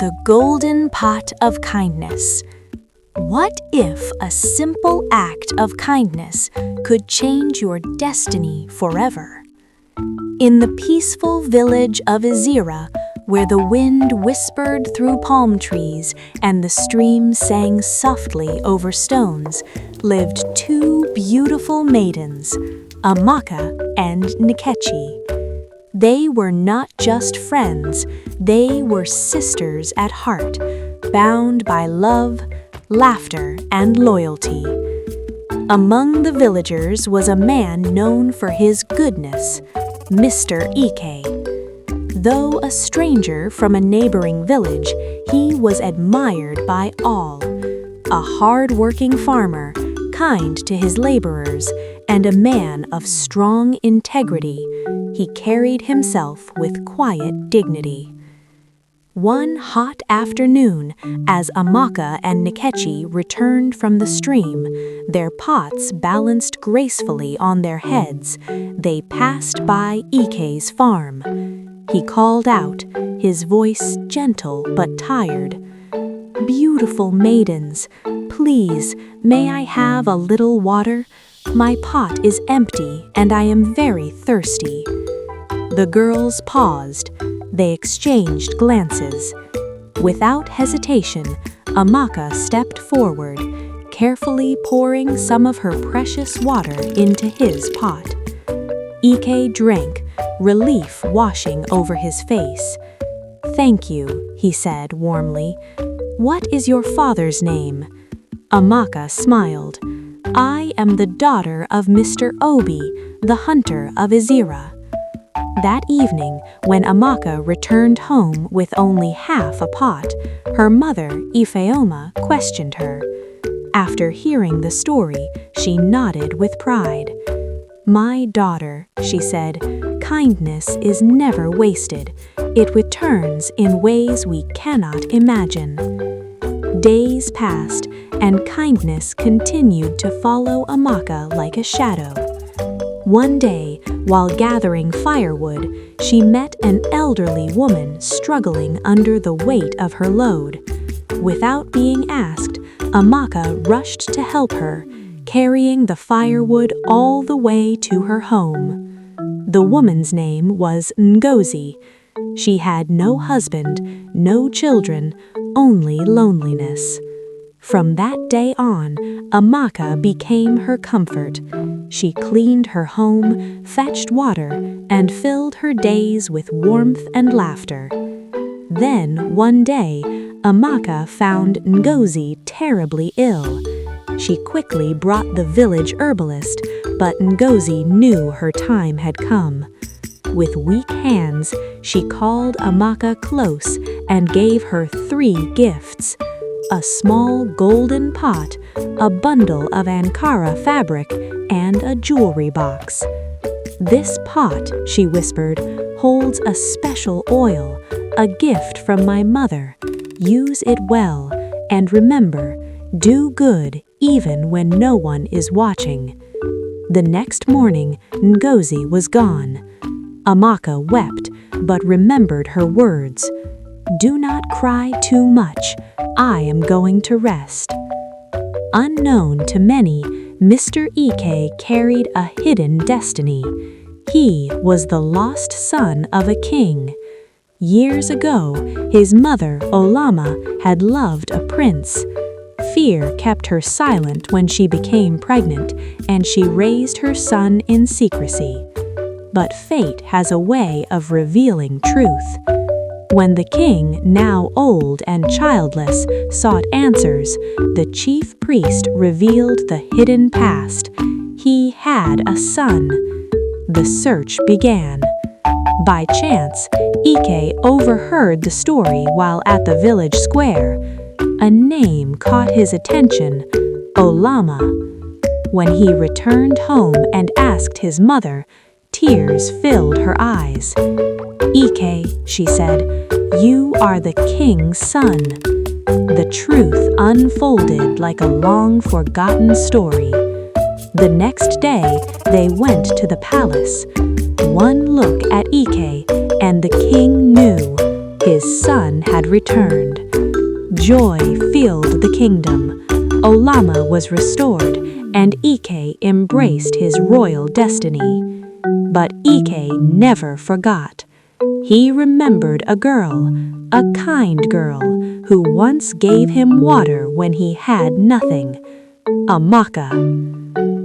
The Golden Pot of Kindness. What if a simple act of kindness could change your destiny forever? In the peaceful village of Izira, where the wind whispered through palm trees and the stream sang softly over stones, lived two beautiful maidens, Amaka and Nkechi. They were not just friends, they were sisters at heart, bound by love, laughter, and loyalty. Among the villagers was a man known for his goodness, Mr. Ike. Though a stranger from a neighboring village, he was admired by all. A hard-working farmer, kind to his laborers, and a man of strong integrity, he carried himself with quiet dignity. One hot afternoon, as Amaka and Nkechi returned from the stream, their pots balanced gracefully on their heads, they passed by Ike's farm. He called out, his voice gentle but tired. "Beautiful maidens, please, may I have a little water? My pot is empty and I am very thirsty." The girls paused. They exchanged glances. Without hesitation, Amaka stepped forward, carefully pouring some of her precious water into his pot. Ike drank, relief washing over his face. "Thank you," he said warmly. "What is your father's name?" Amaka smiled. "I am the daughter of Mr. Obi, the hunter of Izira." That evening, when Amaka returned home with only half a pot, her mother, Ifeoma, questioned her. After hearing the story, she nodded with pride. "My daughter," she said, "kindness is never wasted. It returns in ways we cannot imagine." Days passed, and kindness continued to follow Amaka like a shadow. One day, while gathering firewood, she met an elderly woman struggling under the weight of her load. Without being asked, Amaka rushed to help her, carrying the firewood all the way to her home. The woman's name was Ngozi. She had no husband, no children, only loneliness. From that day on, Amaka became her comfort. She cleaned her home, fetched water, and filled her days with warmth and laughter. Then, one day, Amaka found Ngozi terribly ill. She quickly brought the village herbalist, but Ngozi knew her time had come. With weak hands, she called Amaka close and gave her 3 gifts: a small golden pot, a bundle of Ankara fabric, and a jewelry box. "This pot," she whispered, "holds a special oil, a gift from my mother. Use it well, and remember, do good even when no one is watching." The next morning, Ngozi was gone. Amaka wept, but remembered her words. "Do not cry too much. I am going to rest." Unknown to many, Mr. Ike carried a hidden destiny. He was the lost son of a king. Years ago, his mother, Olama, had loved a prince. Fear kept her silent when she became pregnant, and she raised her son in secrecy. But fate has a way of revealing truth. When the king, now old and childless, sought answers, the chief priest revealed the hidden past. He had a son. The search began. By chance, Ike overheard the story while at the village square. A name caught his attention: Olama. When he returned home and asked his mother, tears filled her eyes. "Ike," she said, "you are the king's son." The truth unfolded like a long-forgotten story. The next day, they went to the palace. One look at Ike, and the king knew. His son had returned. Joy filled the kingdom. Olama was restored, and Ike embraced his royal destiny. But Ike never forgot. He remembered a girl, a kind girl, who once gave him water when he had nothing. Amaka.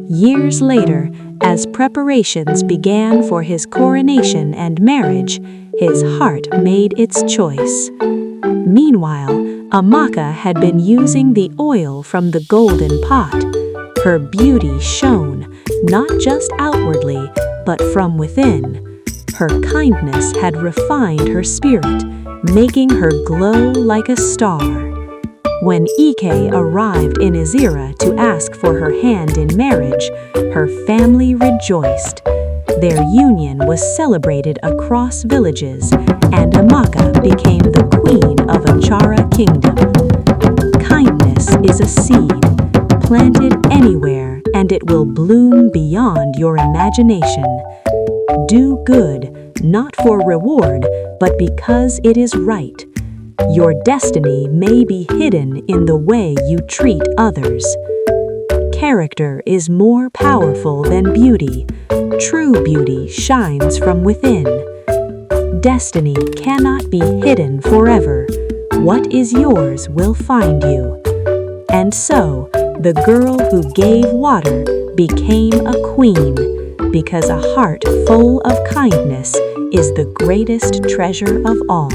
Years later, as preparations began for his coronation and marriage, his heart made its choice. Meanwhile, Amaka had been using the oil from the golden pot. Her beauty shone, not just outwardly, but from within. Her kindness had refined her spirit, making her glow like a star. When Ike arrived in Ezira to ask for her hand in marriage, her family rejoiced. Their union was celebrated across villages, and Amaka became the queen of Achara Kingdom. Kindness is a seed, planted anywhere, and it will bloom beyond your imagination. Do good, not for reward, but because it is right. Your destiny may be hidden in the way you treat others. Character is more powerful than beauty. True beauty shines from within. Destiny cannot be hidden forever. What is yours will find you. And so, the girl who gave water became a queen, because a heart full of kindness is the greatest treasure of all.